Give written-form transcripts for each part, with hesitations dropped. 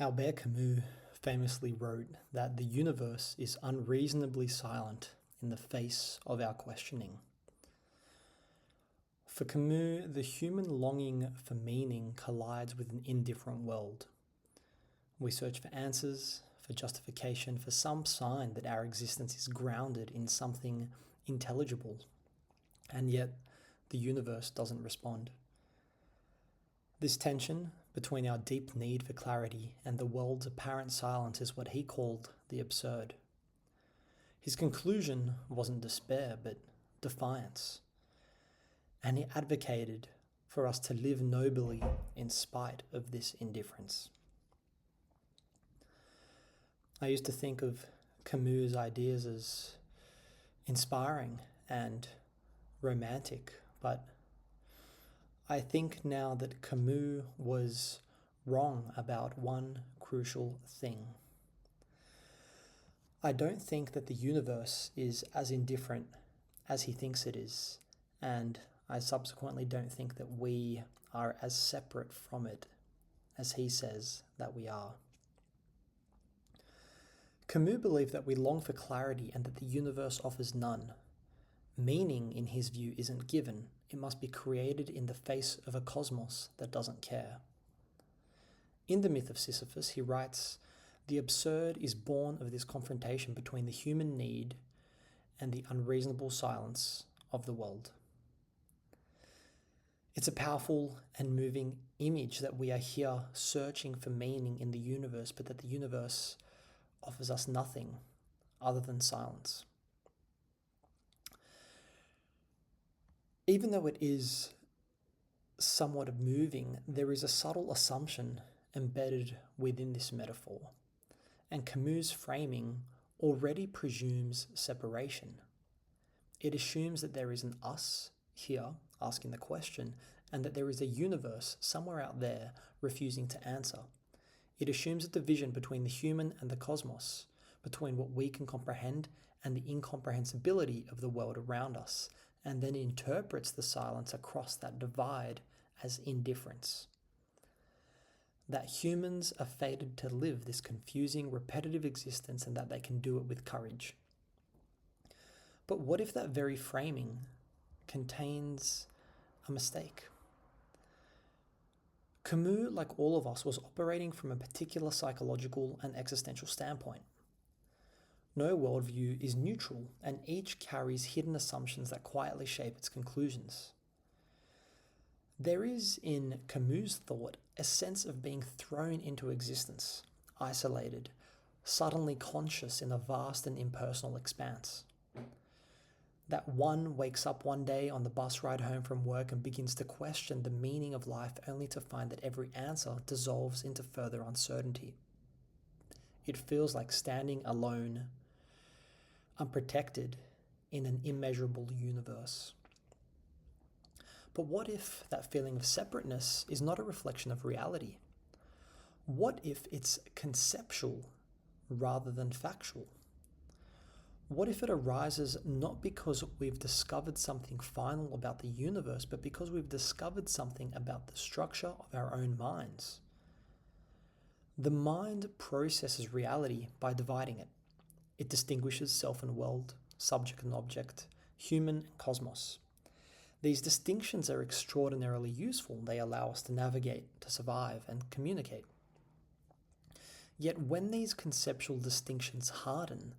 Albert Camus famously wrote that the universe is unreasonably silent in the face of our questioning. For Camus, the human longing for meaning collides with an indifferent world. We search for answers, for justification, for some sign that our existence is grounded in something intelligible, and yet the universe doesn't respond. This tension between our deep need for clarity and the world's apparent silence is what he called the absurd. His conclusion wasn't despair, but defiance. And he advocated for us to live nobly in spite of this indifference. I used to think of Camus' ideas as inspiring and romantic, but I think now that Camus was wrong about one crucial thing. I don't think that the universe is as indifferent as he thinks it is, and I subsequently don't think that we are as separate from it as he says that we are. Camus believed that we long for clarity and that the universe offers none. Meaning, in his view, isn't given. It must be created in the face of a cosmos that doesn't care. In the myth of Sisyphus, he writes, "The absurd is born of this confrontation between the human need and the unreasonable silence of the world." It's a powerful and moving image that we are here searching for meaning in the universe, but that the universe offers us nothing other than silence. Even though it is somewhat moving, there is a subtle assumption embedded within this metaphor, and Camus' framing already presumes separation. It assumes that there is an us here asking the question, and that there is a universe somewhere out there refusing to answer. It assumes a division between the human and the cosmos, between what we can comprehend and the incomprehensibility of the world around us, and then interprets the silence across that divide as indifference. That humans are fated to live this confusing, repetitive existence and that they can do it with courage. But what if that very framing contains a mistake? Camus, like all of us, was operating from a particular psychological and existential standpoint. No worldview is neutral, and each carries hidden assumptions that quietly shape its conclusions. There is in Camus' thought a sense of being thrown into existence, isolated, suddenly conscious in a vast and impersonal expanse. That one wakes up one day on the bus ride home from work and begins to question the meaning of life, only to find that every answer dissolves into further uncertainty. It feels like standing alone, unprotected in an immeasurable universe. But what if that feeling of separateness is not a reflection of reality? What if it's conceptual rather than factual? What if it arises not because we've discovered something final about the universe, but because we've discovered something about the structure of our own minds? The mind processes reality by dividing it. It distinguishes self and world, subject and object, human and cosmos. These distinctions are extraordinarily useful. They allow us to navigate, to survive, and communicate. Yet when these conceptual distinctions harden,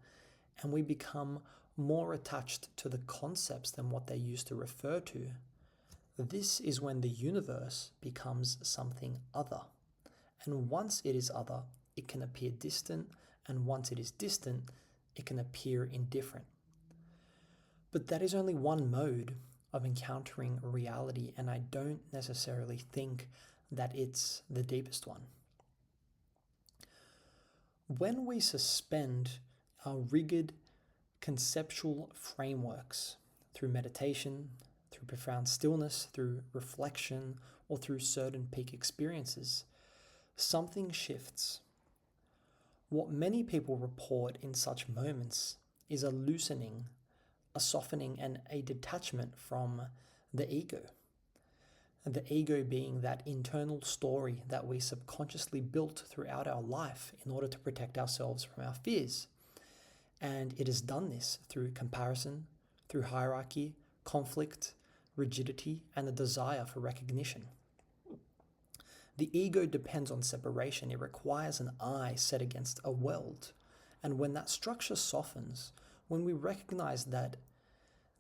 and we become more attached to the concepts than what they used to refer to, this is when the universe becomes something other. And once it is other, it can appear distant, and once it is distant, it can appear indifferent. But that is only one mode of encountering reality, and I don't necessarily think that it's the deepest one. When we suspend our rigid conceptual frameworks through meditation, through profound stillness, through reflection, or through certain peak experiences, something shifts. What many people report in such moments is a loosening, a softening, and a detachment from the ego. And the ego being that internal story that we subconsciously built throughout our life in order to protect ourselves from our fears. And it has done this through comparison, through hierarchy, conflict, rigidity, and the desire for recognition. The ego depends on separation. It requires an I set against a world. And when that structure softens, when we recognize that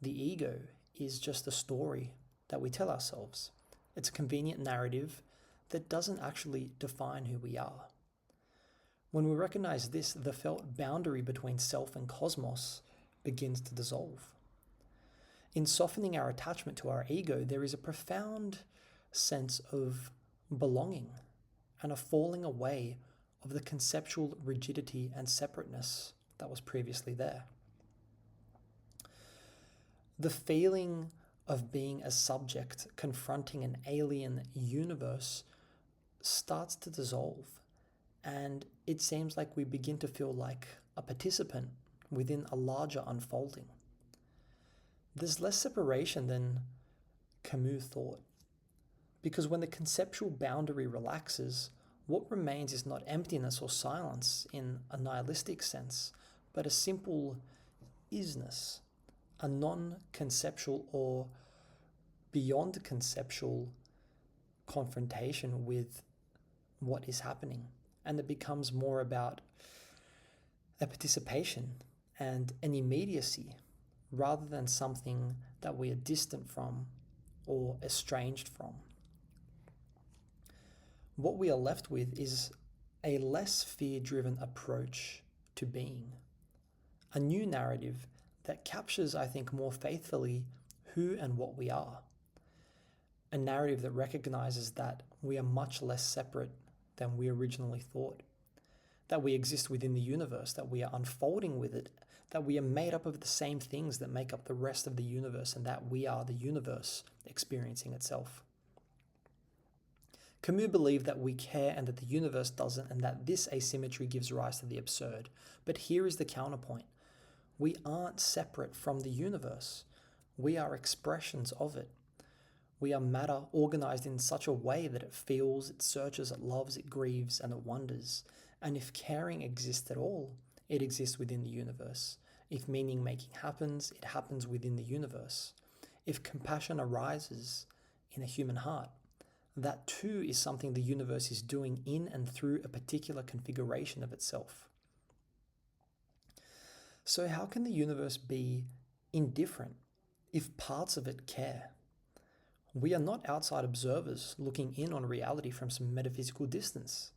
the ego is just a story that we tell ourselves, it's a convenient narrative that doesn't actually define who we are. When we recognize this, the felt boundary between self and cosmos begins to dissolve. In softening our attachment to our ego, there is a profound sense of belonging and a falling away of the conceptual rigidity and separateness that was previously there. The feeling of being a subject confronting an alien universe starts to dissolve, and it seems like we begin to feel like a participant within a larger unfolding. There's less separation than Camus thought, because when the conceptual boundary relaxes, what remains is not emptiness or silence in a nihilistic sense, but a simple isness, a non-conceptual or beyond conceptual confrontation with what is happening. And it becomes more about a participation and an immediacy rather than something that we are distant from or estranged from. What we are left with is a less fear-driven approach to being, a new narrative that captures, I think, more faithfully who and what we are, a narrative that recognizes that we are much less separate than we originally thought, that we exist within the universe, that we are unfolding with it, that we are made up of the same things that make up the rest of the universe, and that we are the universe experiencing itself. Camus believed that we care and that the universe doesn't, and that this asymmetry gives rise to the absurd. But here is the counterpoint. We aren't separate from the universe. We are expressions of it. We are matter organized in such a way that it feels, it searches, it loves, it grieves, and it wonders. And if caring exists at all, it exists within the universe. If meaning-making happens, it happens within the universe. If compassion arises in a human heart, that too is something the universe is doing in and through a particular configuration of itself. So how can the universe be indifferent if parts of it care? We are not outside observers looking in on reality from some metaphysical distance.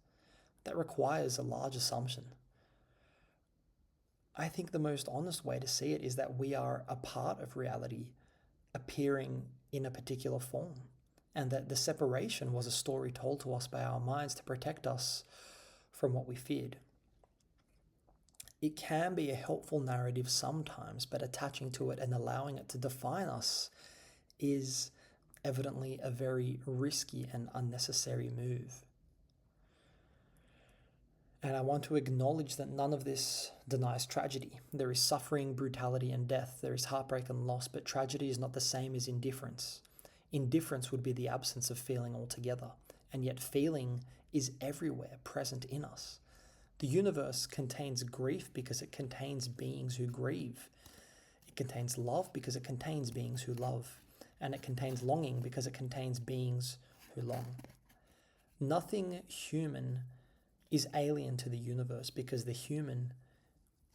That requires a large assumption. I think the most honest way to see it is that we are a part of reality appearing in a particular form, and that the separation was a story told to us by our minds to protect us from what we feared. It can be a helpful narrative sometimes, but attaching to it and allowing it to define us is evidently a very risky and unnecessary move. And I want to acknowledge that none of this denies tragedy. There is suffering, brutality, and death. There is heartbreak and loss, but tragedy is not the same as indifference. Indifference would be the absence of feeling altogether, and yet feeling is everywhere present in us. The universe contains grief because it contains beings who grieve. It contains love because it contains beings who love. And it contains longing because it contains beings who long. Nothing human is alien to the universe because the human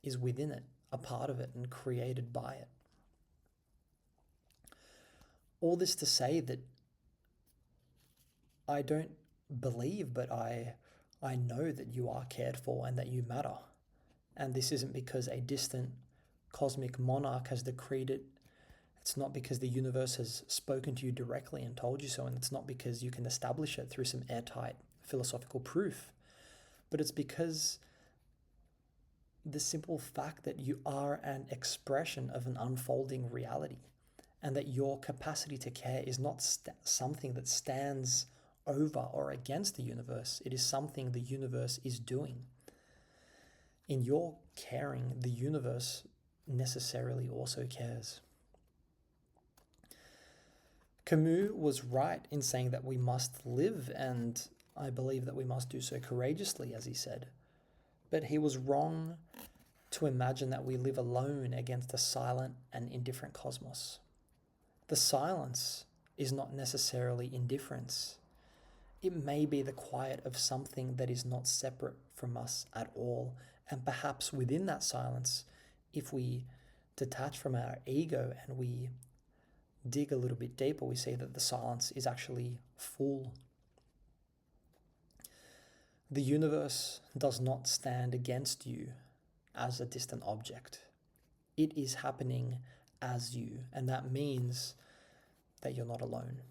is within it, a part of it, and created by it. All this to say that I don't believe, but I know that you are cared for and that you matter. And this isn't because a distant cosmic monarch has decreed it. It's not because the universe has spoken to you directly and told you so, and it's not because you can establish it through some airtight philosophical proof. But it's because the simple fact that you are an expression of an unfolding reality, and that your capacity to care is not something that stands over or against the universe. It is something the universe is doing. In your caring, the universe necessarily also cares. Camus was right in saying that we must live, and I believe that we must do so courageously, as he said. But he was wrong to imagine that we live alone against a silent and indifferent cosmos. The silence is not necessarily indifference. It may be the quiet of something that is not separate from us at all, and perhaps within that silence, if we detach from our ego and we dig a little bit deeper, we see that the silence is actually full. The universe does not stand against you as a distant object. It is happening as you, and that means that you're not alone.